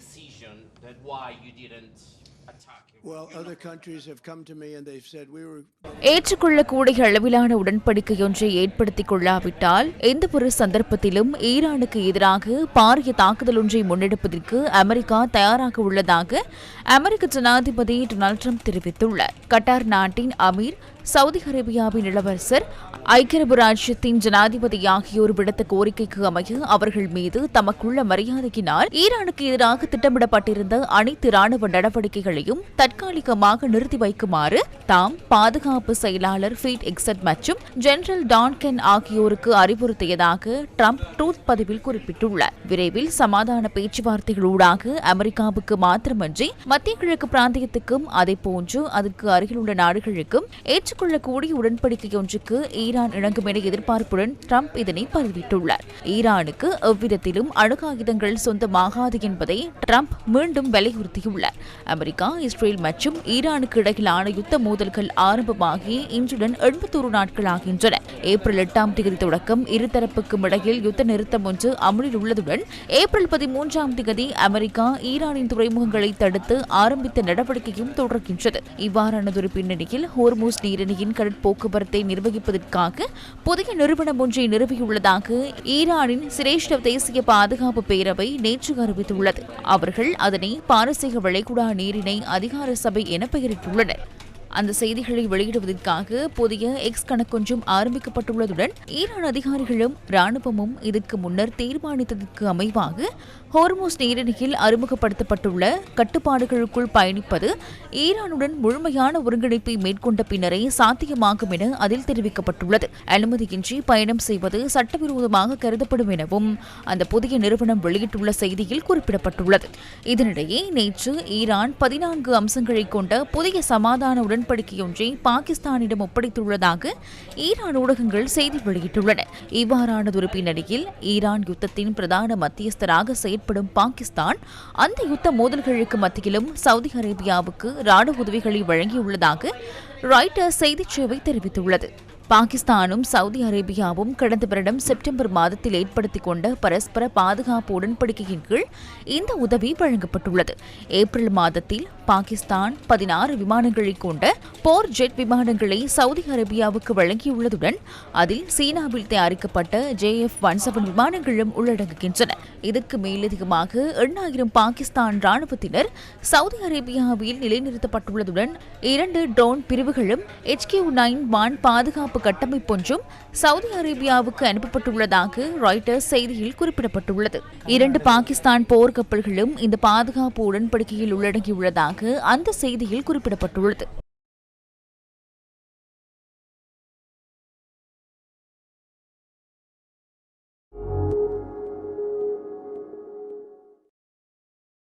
decision that why you didn't attack? Well, other countries have come to me and they've said we were. ஏற்றுக்கொள்ளக்கூடிய அளவிலான உடன்படிக்கையொன்றை ஏற்படுத்திக் கொள்ளாவிட்டால் எந்தவொரு சந்தர்ப்பத்திலும் ஈரானுக்கு எதிராக பாரிய தாக்குதல் ஒன்றை முன்னெடுப்பதற்கு அமெரிக்கா தயாராக உள்ளதாக அமெரிக்க ஜனாதிபதி டொனால்டு ட்ரம்ப் தெரிவித்துள்ளார். கட்டார் நாட்டின் அமீர், சவுதி அரேபியாவின் இளவரசர், ஐக்கிய அரபு ராஜ்யத்தின் ஜனாதிபதி ஆகியோர் விடுத்த கோரிக்கைக்கு அமைய அவர்கள் மீது தமக்குள்ள மரியாதையினால் ஈரானுக்கு எதிராக திட்டமிடப்பட்டிருந்த அனைத்து ராணுவ நடவடிக்கைகளையும் தற்காலிகமாக நிறுத்தி வைக்குமாறு தாம் பாதுகாப்பு செயலாளர் பீட் எக்ஸட் மற்றும் ஜெனரல் டான் கென் ஆகியோருக்கு அறிவுறுத்தியதாக ட்ரம்ப் ட்ரூத் பதிவில் குறிப்பிட்டுள்ளார். விரைவில் சமாதான பேச்சுவார்த்தைகளூடாக அமெரிக்காவுக்கு மாத்திரமன்றி மத்திய கிழக்கு பிராந்தியத்துக்கும் அதேபோன்று அதற்கு அருகிலுள்ள நாடுகளுக்கும் ஏற்றுக்கொள்ளக்கூடிய உடன்படிக்கையொன்றுக்கு ஈரான் இணங்கும் என எதிர்பார்ப்புடன் ட்ரம்ப் இதனை பதிவிட்டுள்ளார். ஈரானுக்கு எவ்விதத்திலும் அணு ஆயுதங்கள் சொந்தமாகாது என்பதை ட்ரம்ப் மீண்டும் வலியுறுத்தியுள்ளார். அமெரிக்கா, இஸ்ரேல் மற்றும் ஈரானுக்கு இடையிலான யுத்த மோதல்கள் ஆரம்பமாகி இன்றுடன் 81 நாட்கள் ஆகின்றன. ஏப்ரல் 8ஆம் தேதி தொடக்கம் இருதரப்புக்கும் இடையில் யுத்த நிறுத்தம் ஒன்று அமலில் உள்ளதுடன் ஏப்ரல் 13ஆம் தேதி அமெரிக்கா ஈரானின் துறைமுகங்களை தடுத்து ஆரம்பித்த நடவடிக்கையும் தொடர்கின்றது. இவ்வாறானதொரு பின்னணியில் ஹோர்மூஸ் நீரிணையின் கடற்போக்குவரத்தை நிர்வகிப்பதற்காக புதிய நிறுவனம் ஒன்றை நிறுவியுள்ளதாக ஈரானின் சிரேஷ்ட தேசிய பாதுகாப்பு பேரவை நேற்று அறிவித்துள்ளது. அவர்கள் அதனை பாரசீக வளைகுடா நீரிணை அதிகார சபை என பெயரிட்டுள்ளனர். அந்த செய்திகளை வெளியிடுவதற்காக புதிய எக்ஸ் கணக்கொன்றும் ஆரம்பிக்கப்பட்டுள்ளதுடன் ஈரான் அதிகாரிகளும் ராணுவமும் இதற்கு முன்னர் தீர்மானித்ததற்கு அமைவாக ஹோர்மூஸ் நீரிணையில் அறிமுகப்படுத்தப்பட்டுள்ள கட்டுப்பாடுகளுக்குள் பயணிப்பது ஈரானுடன் முழுமையான ஒருங்கிணைப்பை மேற்கொண்ட பின்னரே சாத்தியமாகும் என அதில் தெரிவிக்கப்பட்டுள்ளது. அனுமதியின்றி பயணம் செய்வது சட்டவிரோதமாக கருதப்படும் எனவும் அந்த புதிய நிறுவனம் வெளியிட்டுள்ள செய்தியில் குறிப்பிடப்பட்டுள்ளது. இதனிடையே நேற்று ஈரான் 14 அம்சங்களை கொண்ட புதிய சமாதான உடன்படிக்கையொன்றை பாகிஸ்தானிடம் ஒப்படைத்துள்ளதாக ஈரான் ஊடகங்கள் செய்தி வெளியிட்டுள்ளன. இவ்வாறானதொரு பின்னணியில் ஈரான் யுத்தத்தின் பிரதான மத்தியஸ்தராக செயற்படும் பாகிஸ்தான் அந்த யுத்த மோதல்களுக்கு மத்தியிலும் சவுதி அரேபியாவுக்கு ராணுவ உதவிகளை வழங்கியுள்ளதாக ராய்ட்டர்ஸ் செய்திச் சேவை தெரிவித்துள்ளது. பாகிஸ்தானும் சவுதி அரேபியாவும் கடந்த வருடம் செப்டம்பர் மாதத்தில் ஏற்படுத்திக் கொண்ட பரஸ்பர பாதுகாப்பு உடன்படிக்கையின் கீழ் இந்த உதவி வழங்கப்பட்டுள்ளது. ஏப்ரல் மாதத்தில் பாகிஸ்தான் 16 விமானங்களை கொண்ட போர் ஜெட் விமானங்களை சவுதி அரேபியாவுக்கு வழங்கியுள்ளதுடன் அதில் சீனாவில் தயாரிக்கப்பட்ட JF-17 விமானங்களும் உள்ளடங்குகின்றன. இதற்கு மேலதிகமாக 8000 பாகிஸ்தான் ராணுவத்தினர் சவுதி அரேபியாவில் நிலைநிறுத்தப்பட்டுள்ளதுடன் 2 ட்ரோன் பிரிவுகளும் HQ-9 வான் பாதுகாப்பு கட்டமைப்பொன்றும் சவுதி அரேபியாவுக்கு அனுப்பப்பட்டுள்ளதாக ராய்ட்டர்ஸ் செய்தியில் குறிப்பிடப்பட்டுள்ளது. 2 பாகிஸ்தான் போர் கப்பல்களும் இந்த பாதுகாப்பு உடன்படிக்கையில் உள்ளடங்கியுள்ளதாக அந்த செய்தியில் குறிப்பிடப்பட்டுள்ளது.